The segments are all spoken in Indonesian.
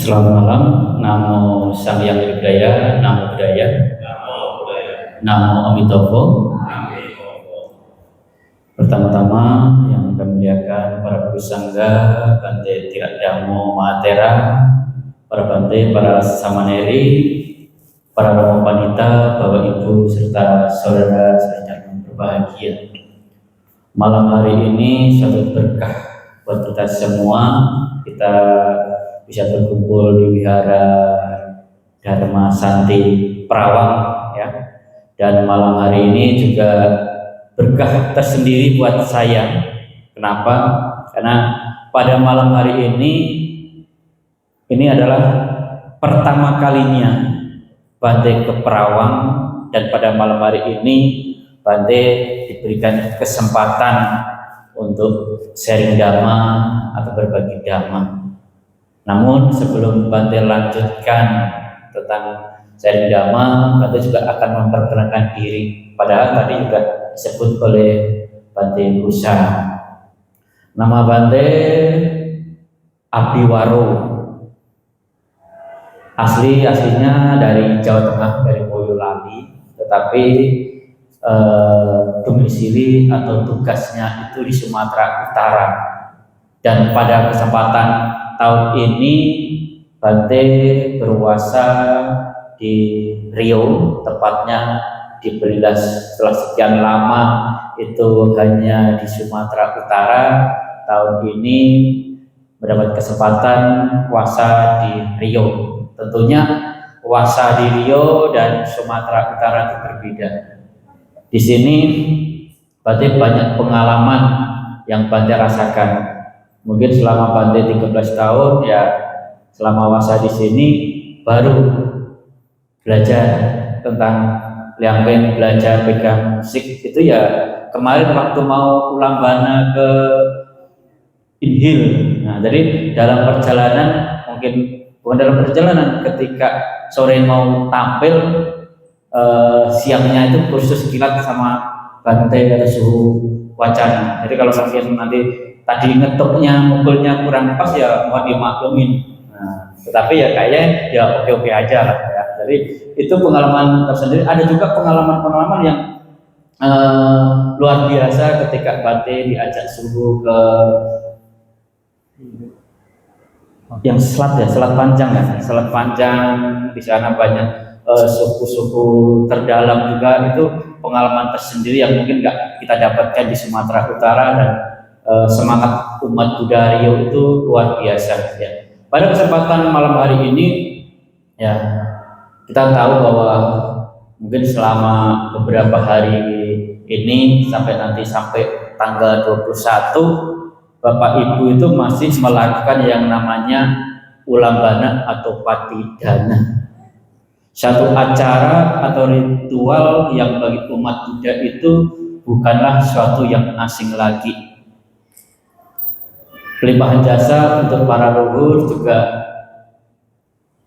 Selamat malam, Namo Sang Hyang Budaya, Namo Buddhaya, Namo Amitabha. Pertama-tama yang kami muliakan para Guru Sangga, Bante Tirta Dhammo Mahatera, para Bante, para Samaneri, para Romo Panita, Bapak Ibu serta saudara-saudara yang berbahagia. Malam hari ini suatu berkah buat kita semua. Kita bisa berkumpul di Wihara Dharma Santi Perawang, ya. Dan malam hari ini juga berkah tersendiri buat saya. Kenapa? Karena pada malam hari ini adalah pertama kalinya Bante ke Perawang, dan pada malam hari ini Bante diberikan kesempatan untuk sharing dhamma atau berbagi dhamma. Namun sebelum Bante lanjutkan tentang sharing dhamma, Bante juga akan memperkenalkan diri. Padahal tadi juga disebut oleh Bante Busa. Nama Bante Abdiwaro. Aslinya dari Jawa Tengah, dari Boyolali, tetapi domisili atau tugasnya itu di Sumatera Utara. Dan pada kesempatan tahun ini Bante berpuasa di Riau, tepatnya di Belilas. Setelah sekian lama itu hanya di Sumatera Utara, tahun ini mendapat kesempatan puasa di Riau. Tentunya puasa di Riau dan Sumatera Utara itu berbeda. Di sini Bante banyak pengalaman yang Bante rasakan. Mungkin selama Bante 13 tahun, ya selama puasa di sini baru belajar tentang liangwen, belajar pegang musik itu ya kemarin waktu mau Ulambana ke Inhil. Nah, jadi dalam perjalanan, mungkin bukan dalam perjalanan, ketika sore mau tampil, siangnya itu kursus kilat sama Bante atau suhu wacana. Jadi kalau kalian nanti tadi ngetuknya, mukulnya kurang pas, ya mohon dimaklumin. Nah, tetapi ya kayaknya ya oke-oke aja lah ya. Jadi itu pengalaman tersendiri. Ada juga pengalaman-pengalaman yang luar biasa ketika Bante diajak subuh ke yang selat ya, selat panjang ya, selat panjang. Di sana banyak suku-suku terdalam juga. Itu pengalaman tersendiri yang mungkin nggak kita dapatkan di Sumatera Utara, dan semangat umat Buddha Riau itu luar biasa ya. Pada kesempatan malam hari ini ya, kita tahu bahwa mungkin selama beberapa hari ini sampai tanggal 21, Bapak Ibu itu masih melakukan yang namanya Ulambana atau Patidana. Satu acara atau ritual yang bagi umat Buddha itu bukanlah suatu yang asing lagi. Pelimpahan jasa untuk para leluhur juga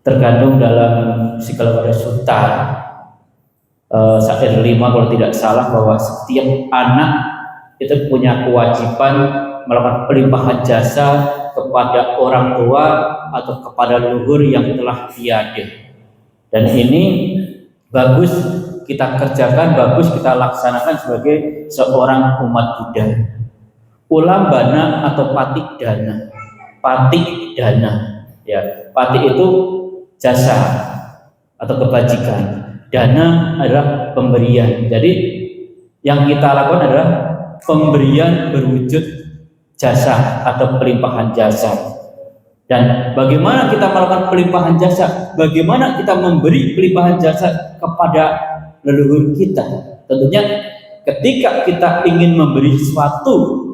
terkandung dalam Sikalawada Sutta Sair 5 kalau tidak salah, bahwa setiap anak itu punya kewajiban melakukan pelimpahan jasa kepada orang tua atau kepada leluhur yang telah tiada. Dan ini bagus kita kerjakan, bagus kita laksanakan sebagai seorang umat Buddha. Ulambana atau Patidana. Patidana ya, pati itu jasa atau kebajikan, dana adalah pemberian. Jadi yang kita lakukan adalah pemberian berwujud jasa atau pelimpahan jasa. Dan bagaimana kita melakukan pelimpahan jasa? Bagaimana kita memberi pelimpahan jasa kepada leluhur kita? Tentunya ketika kita ingin memberi sesuatu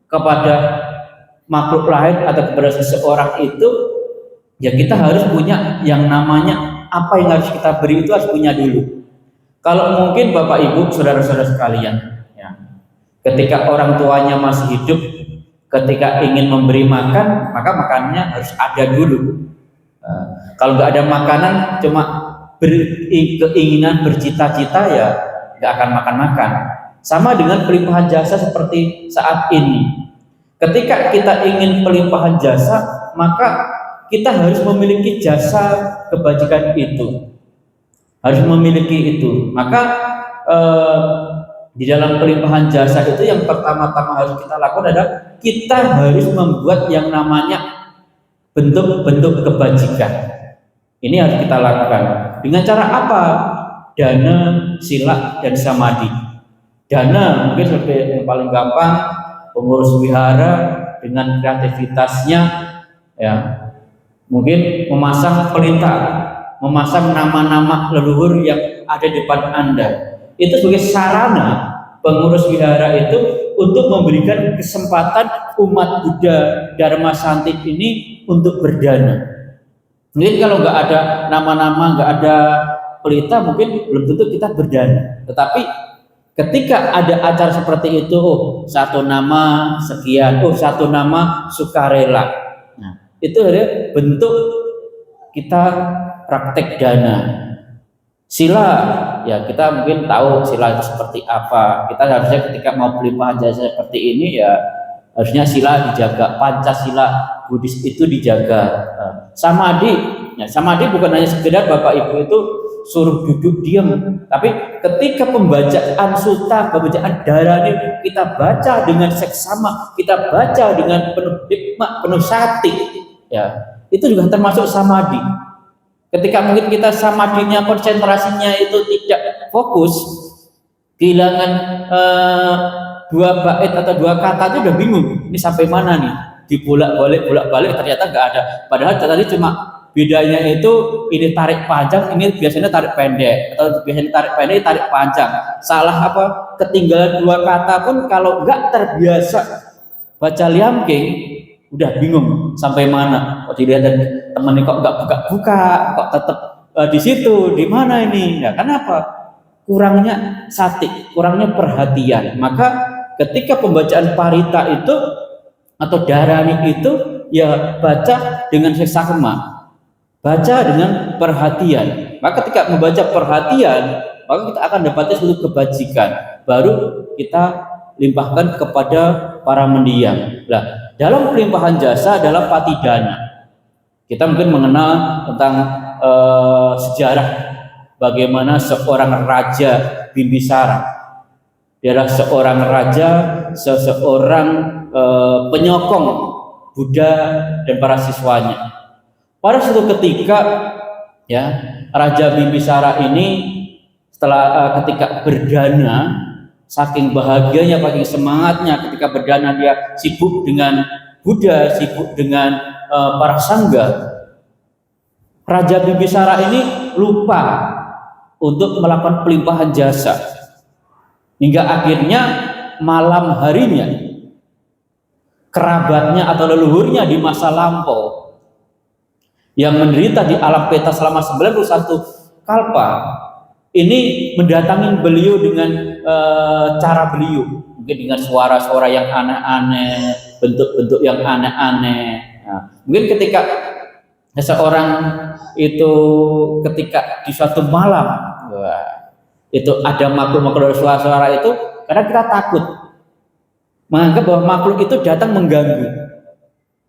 kepada makhluk lain atau kepada seseorang itu, ya kita harus punya yang namanya apa yang harus kita beri, itu harus punya dulu. Kalau mungkin Bapak Ibu, saudara-saudara sekalian, ya, ketika orang tuanya masih hidup, ketika ingin memberi makan, maka makannya harus ada dulu. Kalau nggak ada makanan, cuma keinginan bercita-cita, ya nggak akan makan-makan. Sama dengan pelimpahan jasa seperti saat ini. Ketika kita ingin pelimpahan jasa, maka kita harus memiliki jasa kebajikan itu, harus memiliki itu. Maka di dalam pelimpahan jasa itu yang pertama-tama harus kita lakukan adalah kita harus membuat yang namanya bentuk-bentuk kebajikan. Ini harus kita lakukan. Dengan cara apa? Dana, sila, dan samadhi. Dana mungkin sebagai yang paling gampang, pengurus wihara dengan kreativitasnya, ya, mungkin memasang pelita, memasang nama-nama leluhur yang ada di depan Anda. Itu sebagai sarana pengurus wihara itu untuk memberikan kesempatan umat Buddha Dharma Santik ini untuk berdana. Mungkin kalau nggak ada nama-nama, nggak ada pelita, mungkin belum tentu kita berdana. Tetapi ketika ada acara seperti itu, oh satu nama sekian, oh satu nama sukarela. Nah, itu adalah bentuk kita praktek dana. Sila, ya kita mungkin tahu sila itu seperti apa. Kita harusnya ketika mau pelimpahan jasa seperti ini ya harusnya sila dijaga, Pancasila Buddhis itu dijaga. Samadhi, ya samadhi bukan hanya sekedar Bapak Ibu itu suruh duduk diam, tapi ketika pembacaan sutta, pembacaan dharani kita baca dengan seksama, kita baca dengan penuh hikmah, penuh sati, ya itu juga termasuk samadhi. Ketika mungkin kita samadhinya, konsentrasinya itu tidak fokus, kehilangan dua bait atau dua kata itu udah bingung. Ini sampai mana nih? Dibolak-balik ternyata nggak ada. Padahal tadi cuma bedanya itu ini tarik panjang, ini biasanya tarik pendek, atau biasanya tarik pendek, ini tarik panjang. Salah apa? Ketinggalan dua kata pun kalau nggak terbiasa baca liamking, udah bingung sampai mana. Kok dilihat dan temen ini kok nggak buka-buka, kok tetap di situ, di mana ini? Ya kenapa? Kurangnya sati, kurangnya perhatian. Maka ketika pembacaan parita itu atau dharani itu ya baca dengan seksama, baca dengan perhatian. Maka ketika membaca perhatian, maka kita akan dapatkan suatu kebajikan. Baru kita limpahkan kepada para mendiang. Nah, dalam pelimpahan jasa, dalam patidana, kita mungkin mengenal tentang sejarah bagaimana seorang raja Bimbisara. Dia adalah seorang raja, seseorang penyokong Buddha dan para siswanya. Pada suatu ketika, ya Raja Bimbisara ini setelah ketika berdana, saking bahagianya, saking semangatnya ketika berdana, dia sibuk dengan Buddha, sibuk dengan para sangga. Raja Bimbisara ini lupa untuk melakukan pelimpahan jasa, hingga akhirnya malam harinya kerabatnya atau leluhurnya di masa lampau yang menderita di alam peta selama 91 kalpa ini mendatangi beliau dengan cara beliau, mungkin dengan suara-suara yang aneh-aneh, bentuk-bentuk yang aneh-aneh. Nah, mungkin ketika seseorang itu ketika di suatu malam, wah, itu ada makhluk-makhluk suara-suara itu, kadang kita takut menganggap bahwa makhluk itu datang mengganggu.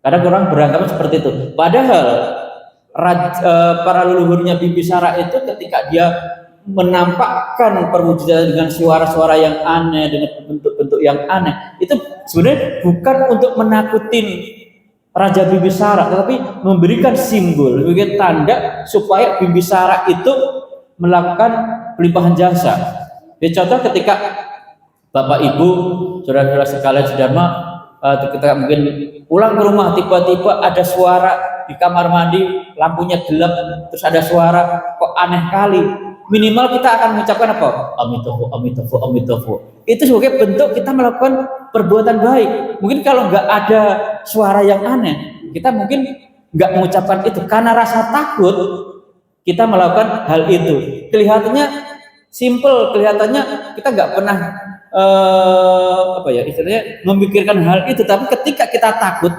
Kadang orang beranggapan seperti itu. Padahal para leluhurnya Bimbisara itu ketika dia menampakkan perwujudan dengan suara-suara yang aneh, dengan bentuk-bentuk yang aneh, itu sebenarnya bukan untuk menakutin Raja Bimbisara, tetapi memberikan simbol, memberikan tanda supaya Bimbisara itu melakukan pelimpahan jasa. Jadi contoh ketika Bapak Ibu, saudara-saudara sekalian sedharma, ketika mungkin pulang ke rumah tiba-tiba ada suara di kamar mandi, lampunya gelap, terus ada suara kok aneh kali. Minimal kita akan mengucapkan apa? Amitofo, amitofo, amitofo. Itu sebagai bentuk kita melakukan perbuatan baik. Mungkin kalau nggak ada suara yang aneh, kita mungkin nggak mengucapkan itu karena rasa takut. Kita melakukan hal itu. Kelihatannya simple, kelihatannya kita nggak pernah istilahnya memikirkan hal itu. Tapi ketika kita takut,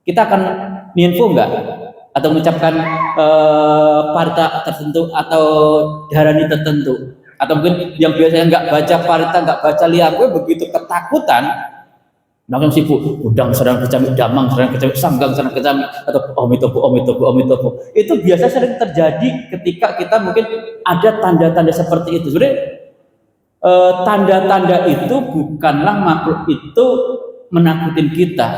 kita akan ninfo nggak? Atau mengucapkan parita tertentu atau dharani tertentu, atau mungkin yang biasanya nggak baca parita, nggak baca liangkwe, begitu ketakutan Nang sibuk udang sedang kecamik, damang sedang kecamik, sanggang sedang kecamik, atau omitopo. Itu biasa sering terjadi ketika kita mungkin ada tanda-tanda seperti itu. Sebenarnya tanda-tanda itu bukanlah makhluk itu menakutin kita.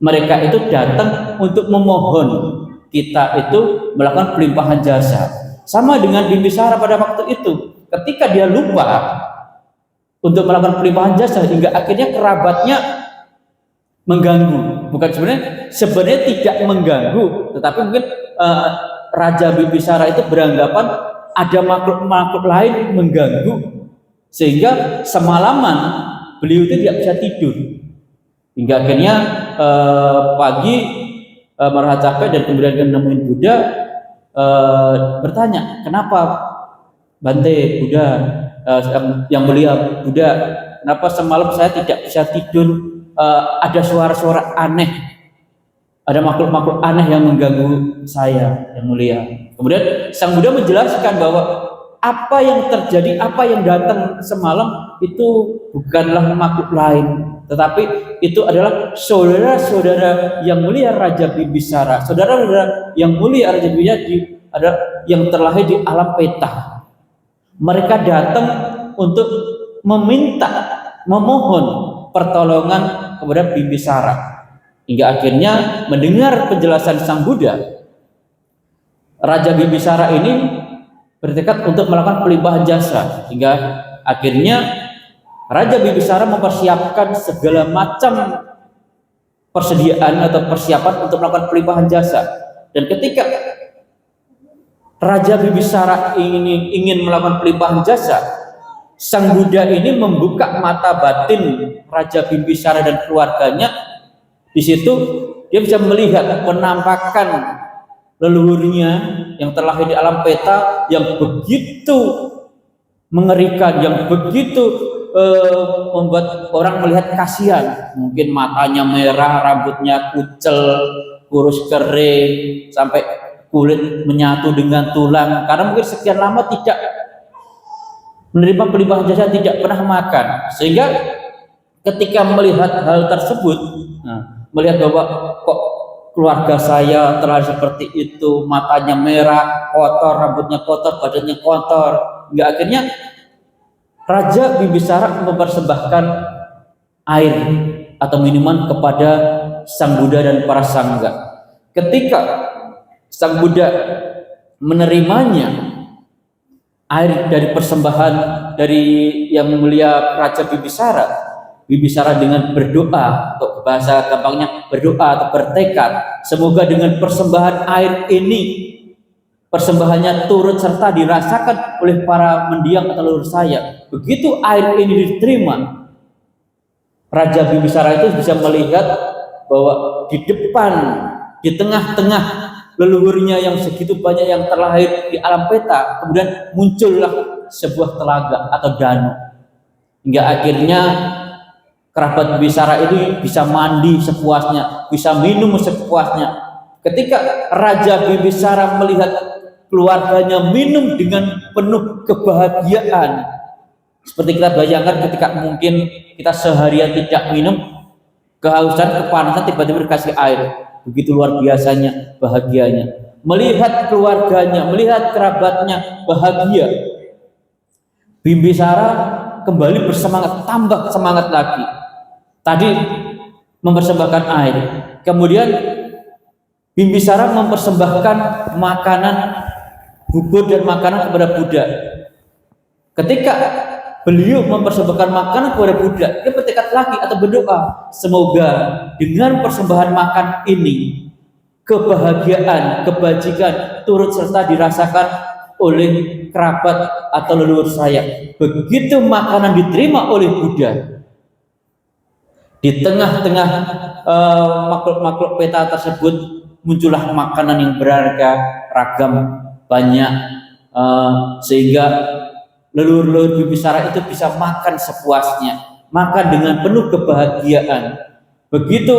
Mereka itu datang untuk memohon kita itu melakukan pelimpahan jasa. Sama dengan Bimbisara pada waktu itu, ketika dia lupa untuk melakukan pelimpahan jasa hingga akhirnya kerabatnya mengganggu. Bukan sebenarnya tidak mengganggu, tetapi mungkin Raja Bimbisara itu beranggapan ada makhluk-makhluk lain mengganggu, sehingga semalaman beliau itu tidak bisa tidur. Hingga akhirnya pagi merasa capek dan kemudian menemuin Buddha, bertanya, kenapa Bante Buddha, yang mulia Buddha, kenapa semalam saya tidak bisa tidur? Ada suara-suara aneh, ada makhluk-makhluk aneh yang mengganggu saya, yang mulia. Kemudian Sang Buddha menjelaskan bahwa apa yang terjadi, apa yang datang semalam itu bukanlah makhluk lain, tetapi itu adalah saudara-saudara yang mulia Raja Bimbisara, saudara-saudara yang mulia Raja Bimbisara yang terlahir di alam peta. Mereka datang untuk memohon pertolongan kepada Bimbisara. Hingga akhirnya mendengar penjelasan Sang Buddha, Raja Bimbisara ini bertekad untuk melakukan pelimpahan jasa. Hingga akhirnya Raja Bimbisara mempersiapkan segala macam persediaan atau persiapan untuk melakukan pelimpahan jasa. Dan ketika Raja Bimbisara ingin melakukan pelimpahan jasa, Sang Buddha ini membuka mata batin Raja Bimbisara dan keluarganya. Di situ dia bisa melihat penampakan leluhurnya yang terlahir di alam peta yang begitu mengerikan, yang begitu membuat orang melihat kasihan. Mungkin matanya merah, rambutnya kucel, kurus kering, sampai kulit menyatu dengan tulang, karena mungkin sekian lama tidak menerima pelimpahan jasa, tidak pernah makan. Sehingga ketika melihat hal tersebut, melihat bahwa kok keluarga saya terlahir seperti itu, matanya merah, kotor, rambutnya kotor, badannya kotor, hingga akhirnya Raja Bimbisara mempersembahkan air atau minuman kepada Sang Buddha dan para sangga. Ketika Sang Buddha menerimanya, air dari persembahan dari yang mulia Raja Bimbisara dengan berdoa, atau bahasa gampangnya berdoa atau bertekad, semoga dengan persembahan air ini, persembahannya turut serta dirasakan oleh para mendiang atau leluhur saya. Begitu air ini diterima, Raja Bimbisara itu bisa melihat bahwa di depan, di tengah-tengah leluhurnya yang segitu banyak yang terlahir di alam peta, kemudian muncullah sebuah telaga atau danau. Hingga akhirnya kerabat Bimbisara ini bisa mandi sepuasnya, bisa minum sepuasnya. Ketika Raja Bimbisara melihat keluarganya minum dengan penuh kebahagiaan, seperti kita bayangkan ketika mungkin kita seharian tidak minum, kehausan, kepanasan, tiba-tiba dikasih air. Begitu luar biasanya bahagianya. Melihat keluarganya, melihat kerabatnya bahagia, Bimbisara kembali bersemangat, tambah semangat lagi. Tadi mempersembahkan air, kemudian Bimbisara mempersembahkan makanan, bubur dan makanan kepada Buddha. Ketika beliau mempersembahkan makanan kepada Buddha, dia bertekad lagi atau berdoa, semoga dengan persembahan makan ini kebahagiaan, kebajikan turut serta dirasakan oleh kerabat atau leluhur saya. Begitu makanan diterima oleh Buddha, di tengah-tengah makhluk-makhluk peta tersebut muncullah makanan yang berharga, ragam, banyak, sehingga leluhur-leluhur Bimbisara itu bisa makan sepuasnya, makan dengan penuh kebahagiaan. Begitu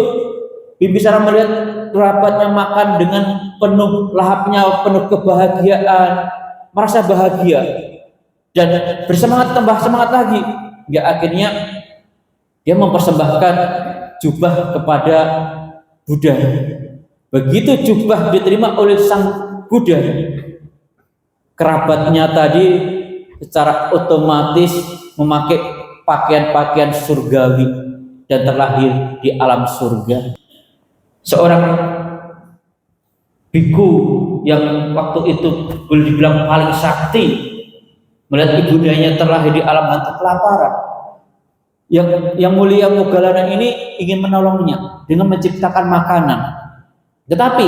Bimbisara melihat kerabatnya makan dengan penuh lahapnya, penuh kebahagiaan, merasa bahagia dan bersemangat, tambah semangat lagi. Hingga akhirnya Dia mempersembahkan jubah kepada Buddha. Begitu jubah diterima oleh sang Buddha, kerabatnya tadi secara otomatis memakai pakaian-pakaian surgawi dan terlahir di alam surga. Seorang biku yang waktu itu boleh dibilang paling sakti, melihat ibundanya terlahir di alam hantu kelaparan, yang mulia Moggallana ini ingin menolongnya dengan menciptakan makanan. Tetapi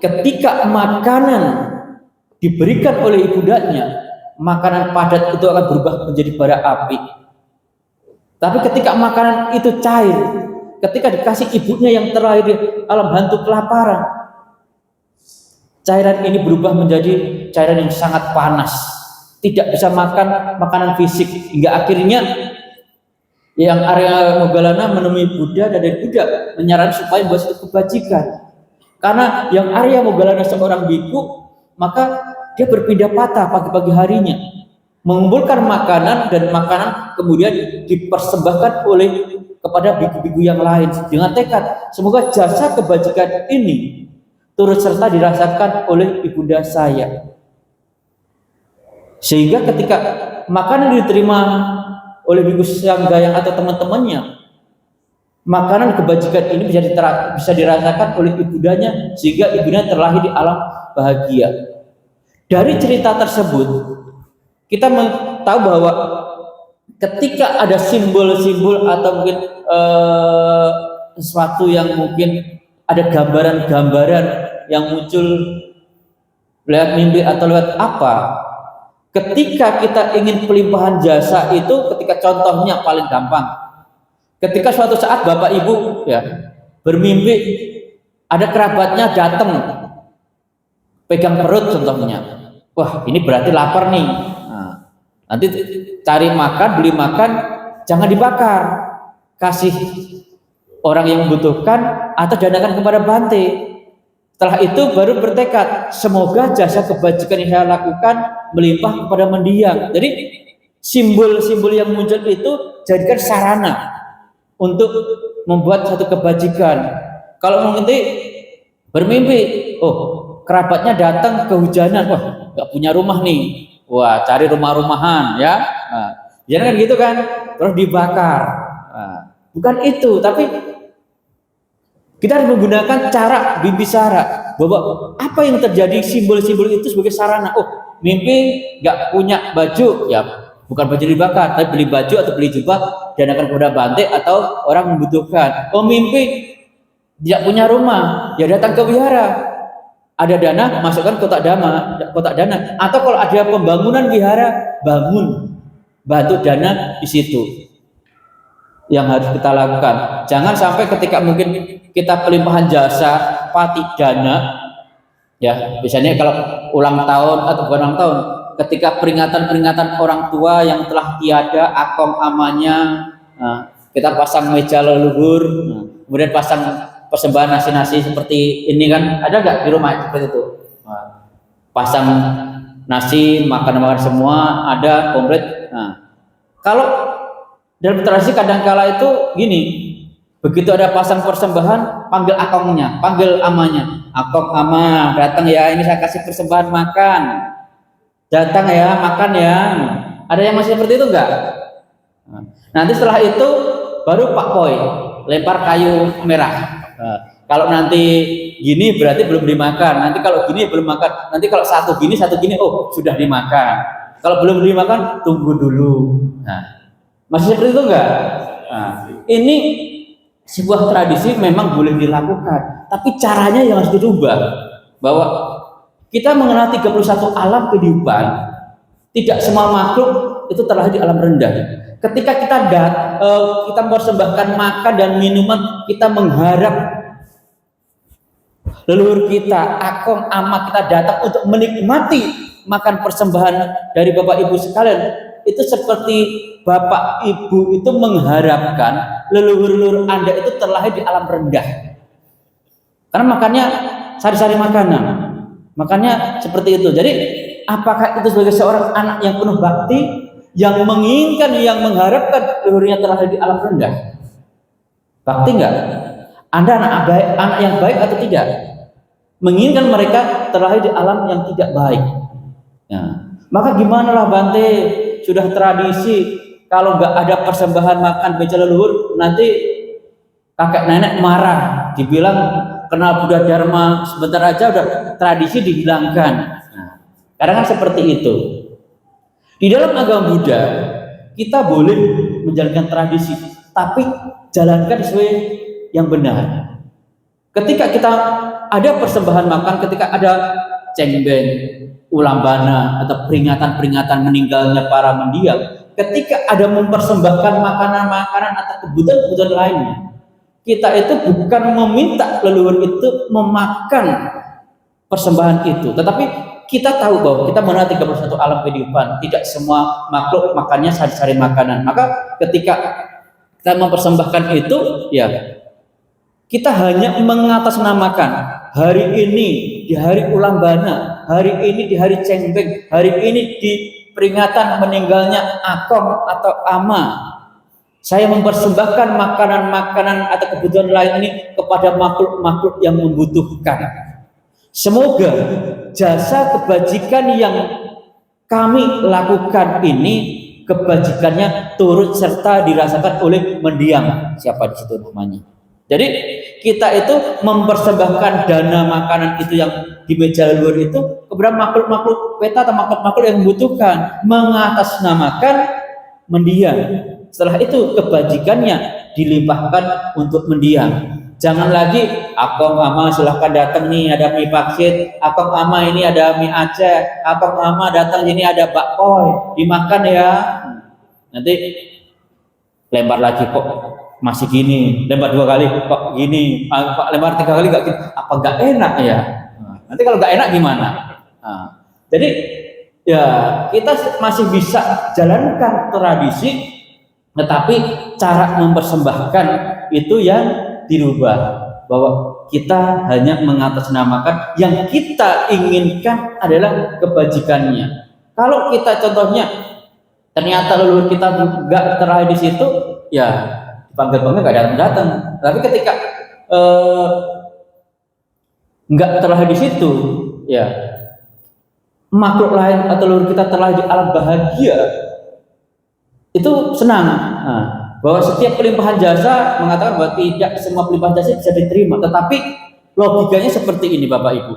ketika makanan diberikan oleh ibundanya, makanan padat itu akan berubah menjadi bara api. Tapi ketika makanan itu cair, ketika dikasih ibunya yang terlahir di alam hantu kelaparan, cairan ini berubah menjadi cairan yang sangat panas, tidak bisa makan makanan fisik, hingga akhirnya yang Arya Moggallana menemui Buddha, dan dari Buddha menyarankan supaya buat itu kebajikan. Karena yang Arya Moggallana seorang biku, maka dia berpindah patah pagi-pagi harinya, mengumpulkan makanan, dan makanan kemudian dipersembahkan oleh kepada biku-biku yang lain dengan tekad semoga jasa kebajikan ini turut serta dirasakan oleh ibunda saya. Sehingga ketika makanan diterima oleh biku Sanggayang atau teman-temannya, makanan kebajikan ini bisa dirasakan oleh ibundanya, sehingga ibundanya terlahir di alam bahagia. Dari cerita tersebut kita tahu bahwa ketika ada simbol-simbol atau mungkin sesuatu yang mungkin ada gambaran-gambaran yang muncul lewat mimpi atau lewat apa, ketika kita ingin pelimpahan jasa itu, ketika contohnya paling gampang, ketika suatu saat bapak ibu ya bermimpi ada kerabatnya datang pegang perut contohnya, wah ini berarti lapar nih. Nah, nanti cari makan, beli makan, jangan dibakar, kasih orang yang membutuhkan atau danakan kepada Bante. Setelah itu baru bertekad semoga jasa kebajikan yang saya lakukan melimpah kepada mendiang. Jadi simbol-simbol yang muncul itu jadikan sarana untuk membuat satu kebajikan. Kalau nanti bermimpi, oh kerabatnya datang kehujanan, wah nggak punya rumah nih, wah cari rumah-rumahan ya, nah, jangan gitu kan, terus dibakar. Nah, bukan itu, tapi kita harus menggunakan cara bimbisara, bahwa apa yang terjadi simbol-simbol itu sebagai sarana. Oh mimpi nggak punya baju, ya bukan baju dibakar, tapi beli baju atau beli jubah danakan kepada Bante atau orang membutuhkan. Oh mimpi tidak punya rumah, ya datang ke wihara, ada dana masukkan kotak dana, atau kalau ada pembangunan wihara, bangun, bantu dana di situ. Yang harus kita lakukan, jangan sampai ketika mungkin kita pelimpahan jasa pati dana, ya biasanya kalau ulang tahun atau bukan ulang tahun, ketika peringatan orang tua yang telah tiada, akong amanya, nah, kita pasang meja leluhur, nah, kemudian pasang persembahan nasi-nasi seperti ini kan, ada nggak di rumah seperti itu? Nah, pasang nasi, makan semua ada komplit. Nah, kalau dalam tradisi kadangkala itu gini, begitu ada pasang persembahan, panggil akongnya, panggil amanya, akong ama datang ya, ini saya kasih persembahan makan, datang ya makan ya. Ada yang masih seperti itu enggak? Nanti setelah itu baru Pak Poi lempar kayu merah. Kalau nanti gini berarti belum dimakan, nanti kalau gini belum makan, nanti kalau satu gini oh sudah dimakan, kalau belum dimakan tunggu dulu. Nah, masih seperti itu enggak? Nah, ini sebuah tradisi memang boleh dilakukan, tapi caranya yang harus dirubah, bahwa kita mengenal 31 alam kehidupan, tidak semua makhluk itu terlahir di alam rendah. Ketika kita mempersembahkan makan dan minuman, kita mengharap leluhur kita, akong ama kita datang untuk menikmati makan persembahan dari Bapak Ibu sekalian. Itu seperti Bapak Ibu itu mengharapkan leluhur-leluhur Anda itu terlahir di alam rendah. Karena makannya sari-sari makanan. Makanya seperti itu. Jadi apakah itu sebagai seorang anak yang penuh bakti, yang menginginkan, yang mengharapkan leluhurnya terlahir di alam rendah? Bakti enggak? Anda anak yang baik atau tidak? Menginginkan mereka terlahir di alam yang tidak baik. Ya. Maka gimana lah Bante, sudah tradisi kalau nggak ada persembahan makan meja leluhur nanti kakek nenek marah, dibilang kenal Buddha Dharma sebentar aja udah tradisi dihilangkan. Nah, kadang kan seperti itu. Di dalam agama Buddha kita boleh menjalankan tradisi, tapi jalankan sesuai yang benar. Ketika kita ada persembahan makan, ketika ada cengbeng, ulambana atau peringatan-peringatan meninggalnya para mendiang, ketika ada mempersembahkan makanan-makanan atau kebutuhan-kebutuhan lainnya, kita itu bukan meminta leluhur itu memakan persembahan itu, tetapi kita tahu bahwa kita mengenal 31 alam kehidupan, tidak semua makhluk makannya sari-sari makanan. Maka ketika kita mempersembahkan itu, ya kita hanya mengatasnamakan hari ini di hari ulambana, hari ini di hari cengbeng, hari ini di peringatan meninggalnya akong atau ama. Saya mempersembahkan makanan-makanan atau kebutuhan lain ini kepada makhluk-makhluk yang membutuhkan. Semoga jasa kebajikan yang kami lakukan ini, kebajikannya turut serta dirasakan oleh mendiang. Siapa di situ namanya? Jadi kita itu mempersembahkan dana makanan itu yang di meja leluhur itu kepada makhluk-makhluk peta atau makhluk-makhluk yang membutuhkan, mengatasnamakan mendiang. Setelah itu kebajikannya dilimpahkan untuk mendiang. Jangan lagi Akong Ama silahkan datang nih ada mie paksit, Akong Ama ini ada mie Aceh, Akong Ama datang ini ada bakpoi, dimakan ya. Nanti lempar lagi kok masih gini, lempar 2 kali kok gini, lempar 3 kali gak gini, apa gak enak ya? Nanti kalau gak enak gimana? Jadi ya kita masih bisa jalankan tradisi, tetapi cara mempersembahkan itu yang dirubah, bahwa kita hanya mengatasnamakan yang kita inginkan adalah kebajikannya. Kalau kita contohnya ternyata leluhur kita nggak terlahir di situ, ya dipanggil-panggil nggak datang-datang. Tapi ketika nggak terlahir di situ, ya makhluk lain atau leluhur kita terlahir di alam bahagia, itu senang. Nah, bahwa setiap pelimpahan jasa mengatakan bahwa tidak semua pelimpahan jasa bisa diterima, tetapi logikanya seperti ini Bapak Ibu.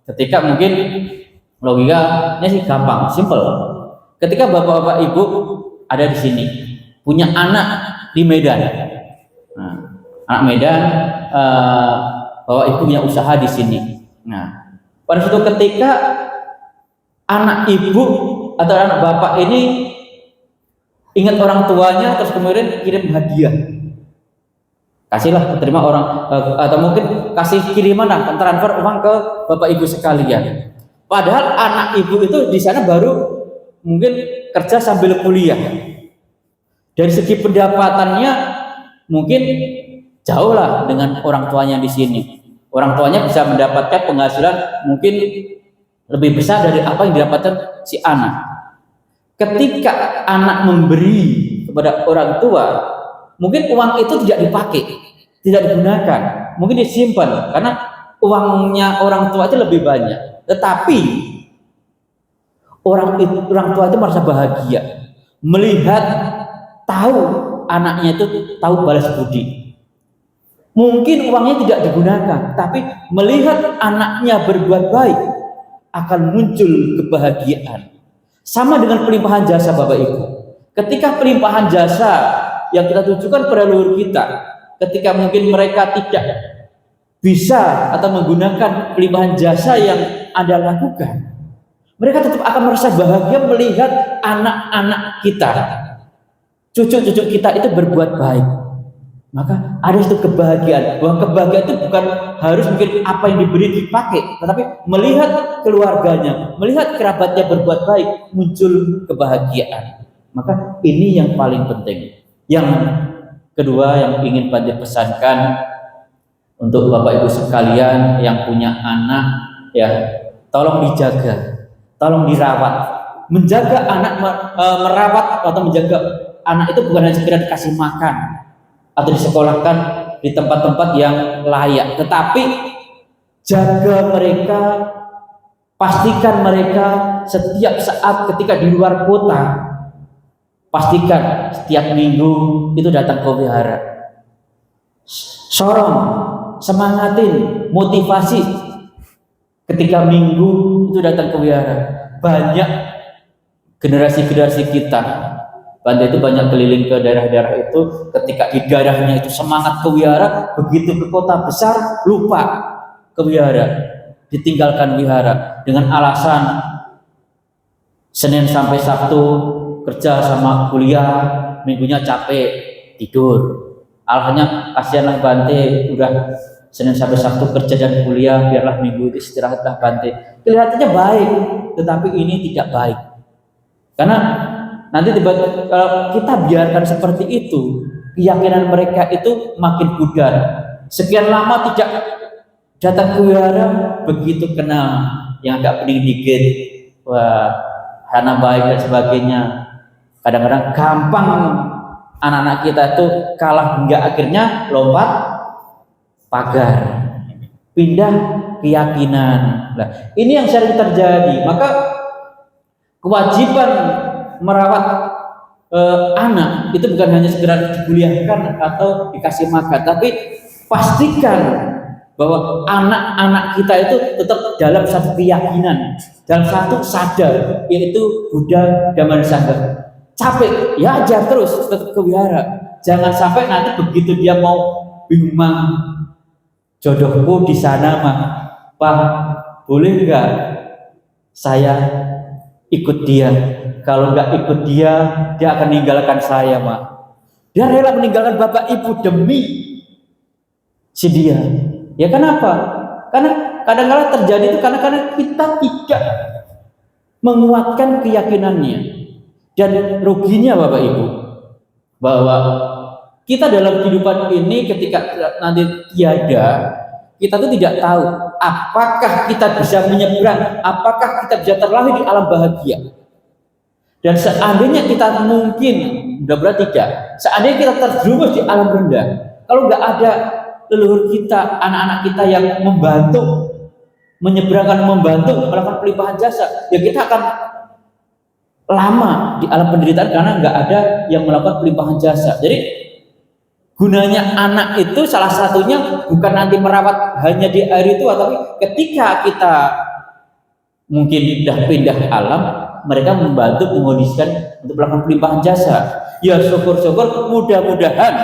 Ketika mungkin logikanya sih gampang, simple. Ketika Bapak Ibu ada di sini, punya anak di Medan, anak Medan, Bapak Ibu punya usaha di sini. Nah, pada suatu ketika anak ibu atau anak bapak ini ingat orang tuanya, terus kemudian kirim hadiah, kasihlah, terima orang, atau mungkin kasih kiriman lah, transfer uang ke bapak ibu sekalian. Padahal anak ibu itu di sana baru mungkin kerja sambil kuliah. Dari segi pendapatannya mungkin jauh lah dengan orang tuanya di sini. Orang tuanya bisa mendapatkan penghasilan mungkin lebih besar dari apa yang didapatkan si anak. Ketika anak memberi kepada orang tua, mungkin uang itu tidak dipakai, tidak digunakan, mungkin disimpan karena uangnya orang tua itu lebih banyak. Tetapi orang tua itu merasa bahagia melihat tahu anaknya itu tahu balas budi. Mungkin uangnya tidak digunakan, tapi melihat anaknya berbuat baik akan muncul kebahagiaan. Sama dengan pelimpahan jasa Bapak Ibu. Ketika pelimpahan jasa yang kita tujukan pada leluhur kita, ketika mungkin mereka tidak bisa atau menggunakan pelimpahan jasa yang Anda lakukan, mereka tetap akan merasa bahagia melihat anak-anak kita, cucu-cucu kita itu berbuat baik. Maka ada itu kebahagiaan, bahwa kebahagiaan itu bukan harus mungkin apa yang diberi dipakai, tetapi melihat keluarganya, melihat kerabatnya berbuat baik, muncul kebahagiaan. Maka ini yang paling penting. Yang kedua yang ingin Bante pesankan untuk Bapak Ibu sekalian yang punya anak, ya tolong dijaga, tolong dirawat. Menjaga anak, merawat atau menjaga anak itu bukan hanya sekedar dikasih makan atau disekolahkan di tempat-tempat yang layak. Tetapi jaga mereka, pastikan mereka setiap saat ketika di luar kota, pastikan setiap minggu itu datang ke wihara. Sorong, semangatin, motivasi ketika minggu itu datang ke wihara. Banyak generasi-generasi kita, Bante itu banyak keliling ke daerah-daerah itu, ketika di daerahnya itu semangat ke wihara, begitu ke kota besar lupa ke wihara, ditinggalkan wihara dengan alasan Senin sampai Sabtu kerja sama kuliah, minggunya capek tidur. Alasannya kasihanlah Bante, udah Senin sampai Sabtu kerja dan kuliah, biarlah minggu itu istirahatlah Bante. Kelihatannya baik, tetapi ini tidak baik. Karena nanti kalau kita biarkan seperti itu, keyakinan mereka itu makin pudar. Sekian lama tidak datang ke wihara, begitu kenal yang agak pening dikit, wah, hana baik dan sebagainya. Kadang-kadang gampang anak-anak kita itu kalah hingga akhirnya lompat pagar, pindah keyakinan. Nah, ini yang sering terjadi. Maka kewajiban merawat anak itu bukan hanya segera dikuliahkan atau dikasih makan, tapi pastikan bahwa anak-anak kita itu tetap dalam satu keyakinan, dalam satu sadar, yaitu Buddha Dhamma Sangha. Capek, ya ajar terus tetap ke wihara. Jangan sampai nanti begitu dia mau bingung, jodohku di sana mah, Pak, boleh nggak saya ikut dia? Kalau nggak ikut dia akan meninggalkan saya, Mak. Dia rela meninggalkan bapak ibu demi si dia. Ya kenapa? Karena kadang-kadang terjadi itu karena kita tidak menguatkan keyakinannya. Dan ruginya bapak ibu, bahwa kita dalam kehidupan ini ketika nanti tiada, kita tuh tidak tahu apakah kita bisa menyeberang, apakah kita bisa terlahir di alam bahagia. Dan seandainya kita mungkin, mudah-mudahan tidak, seandainya kita terjerumus di alam rendah, kalau nggak ada leluhur kita, anak-anak kita yang membantu, menyeberangkan, membantu melakukan pelimpahan jasa, ya kita akan lama di alam penderitaan karena nggak ada yang melakukan pelimpahan jasa. Jadi gunanya anak itu salah satunya bukan nanti merawat hanya di air itu, tapi ketika kita mungkin sudah pindah alam, mereka membantu mengondisikan untuk melakukan pelimpahan jasa. Ya syukur-syukur, mudah-mudahan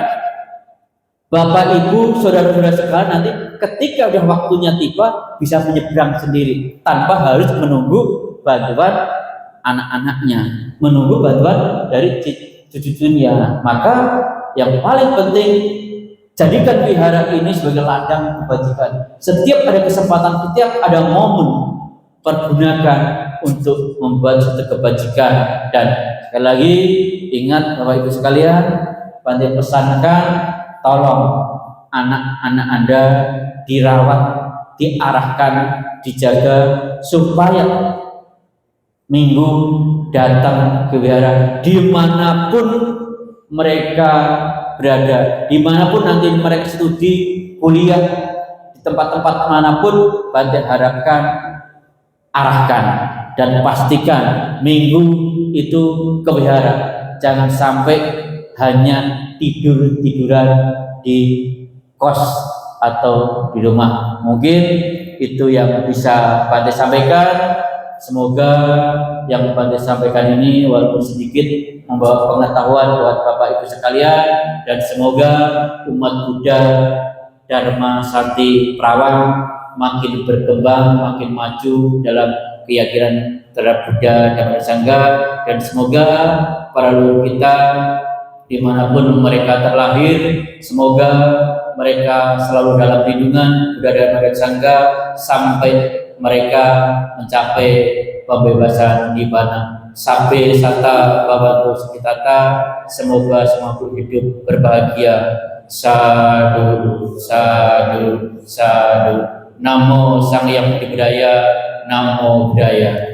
Bapak Ibu, saudara-saudara sekalian nanti ketika udah waktunya tiba bisa menyeberang sendiri tanpa harus menunggu bantuan anak-anaknya, menunggu bantuan dari cucu-cucunya. Maka yang paling penting, jadikan wihara ini sebagai ladang kebajikan. Setiap ada kesempatan, setiap ada momen, pergunakan untuk membuat suatu kebajikan. Dan sekali lagi ingat Bapak Ibu sekalian, Bante pesankan, tolong anak-anak Anda dirawat, diarahkan, dijaga supaya minggu datang ke wihara dimanapun mereka berada, dimanapun nanti mereka studi, kuliah, di tempat-tempat manapun, Bante harapkan, arahkan dan pastikan minggu itu ke wihara. Jangan sampai hanya tidur-tiduran di kos atau di rumah. Mungkin itu yang bisa Bante sampaikan. Semoga yang Bante sampaikan ini walaupun sedikit membawa pengetahuan buat Bapak Ibu sekalian, dan semoga umat Buddha Dharma Santi Prawang makin berkembang, makin maju dalam keyakinan terhadap Buddha Dhamma Sangha, dan semoga para leluhur kita dimanapun mereka terlahir, semoga mereka selalu dalam lindungan Buddha Dhamma Sangha sampai mereka mencapai pembebasan nibbana. Sampai sata bhavantu sukhitata, semoga semua hidup berbahagia. Sadhu, sadhu, sadhu. Namo Sang Hyang Buddhaya, Namo Buddhaya.